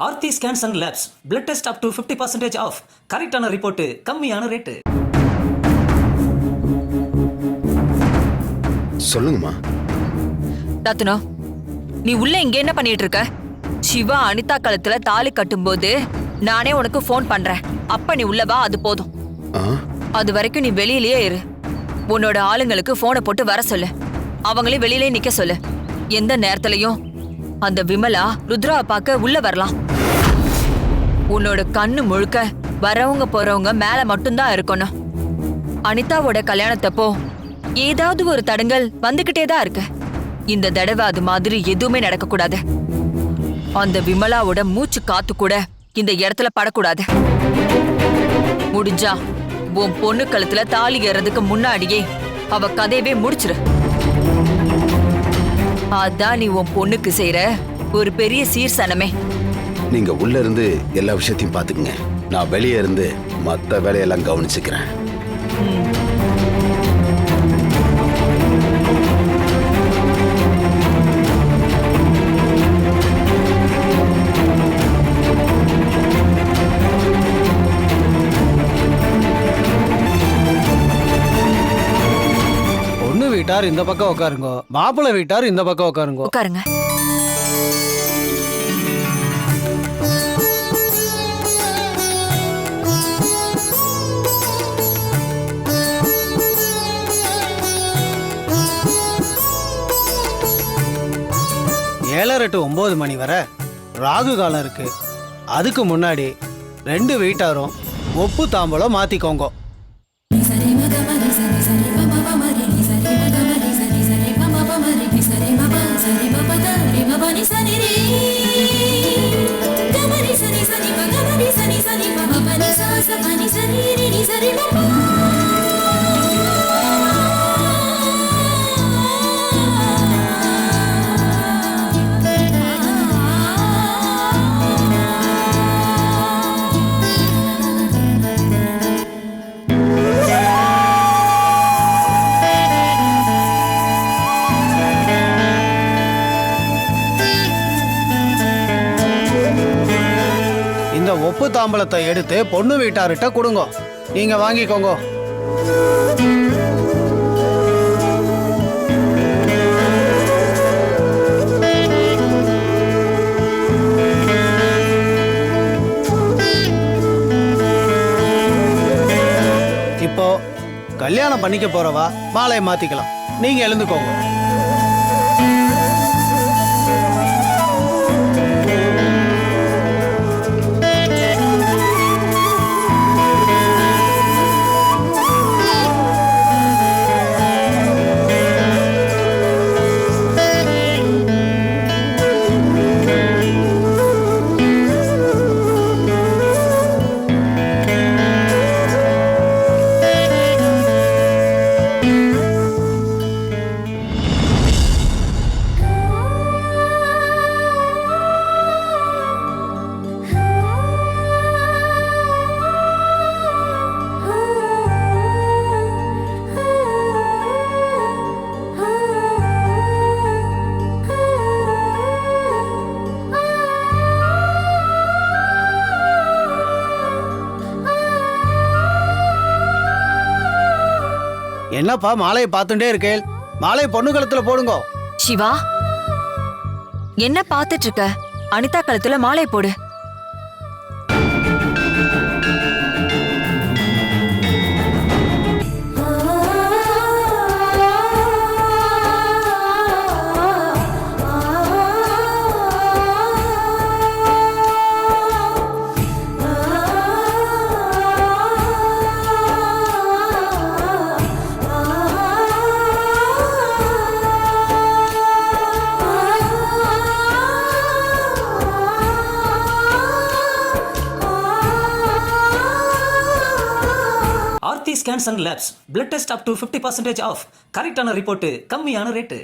Aarthi scans and labs blood test up to 50% off. கரெக்டான report, கம்மியான rate. சொல்லுங்கம்மா. ரத்னா, நீ உள்ள இங்க என்ன பண்ணிட்டு இருக்க? சிவா அனிதா கழுத்துல தாலி கட்டும்போது நானே உனக்கு போன் பண்றேன். அப்ப நீ உள்ள வா, அது போதும். அது வரைக்கும் நீ வெளியிலேயே இரு. உன்னோட ஆளுங்களுக்கு போனை போட்டு வர சொல்லு. அவங்களையும் வெளியிலே நிக்க சொல்லு. எந்த நேரத்திலையும் அந்த விமலா ருத்ராவை பார்க்க உள்ள வரலாம். உன்னோட கண்ணு முழுக்க வரவங்க போறவங்க மேல மட்டும்தான் இருக்கணும். அனிதாவோட கல்யாணத்தப்போ ஏதாவது ஒரு தடங்கல் வந்துகிட்டே தான் இருக்கு. இந்த தடவை அது மாதிரி எதுவுமே நடக்க கூடாது. அந்த விமலாவோட மூச்சு காத்து கூட இந்த இடத்துல படக்கூடாது. முடிஞ்சா உன் பொண்ணு கழுத்துல தாலி ஏறதுக்கு முன்னாடியே அவ கதையவே முடிச்சிரு. அதான் நீ உன் பொண்ணுக்கு செய்யற ஒரு பெரிய சீர்சனமே. நீங்க உள்ள இருந்து எல்லா விஷயத்தையும் பாத்துக்குங்க. நான் வெளியே இருந்து மத்த வேலையெல்லாம் கவனிச்சுக்கிறேன். பொண்ணு வீட்டார் இந்த பக்கம் உட்காருங்க, மாப்பிள்ளை வீட்டார் இந்த பக்கம் உட்காருங்க. உட்காருங்க. ஏழரை டு 9 மணி வரை ராகு காலம் இருக்கு. அதுக்கு முன்னாடி 2 வீட்டாரும் ஒப்பு தாம்பலம் மாத்திக்கோங்க. ஒப்பு தாம்பலத்தை எடுத்து பொண்ணு வீட்டார்கிட்ட கொடுங்க. நீங்க வாங்கிக்கோங்க. இப்போ கல்யாணம் பண்ணிக்க போறவா மாலையை மாத்திக்கலாம். நீங்க எழுந்துக்கோங்க. என்னப்பா மாலையை பார்த்துட்டே இருக்கேன்? மாலை பொண்ணு கழுத்துல போடுங்க. சிவா, என்ன பார்த்துட்டு இருக்க? அனிதா கழுத்துல மாலை போடு. Aarthi scans and labs blood test up to 50% off. கரெக்டான ரிப்போர்ட், கம்மியான ரேட்டு.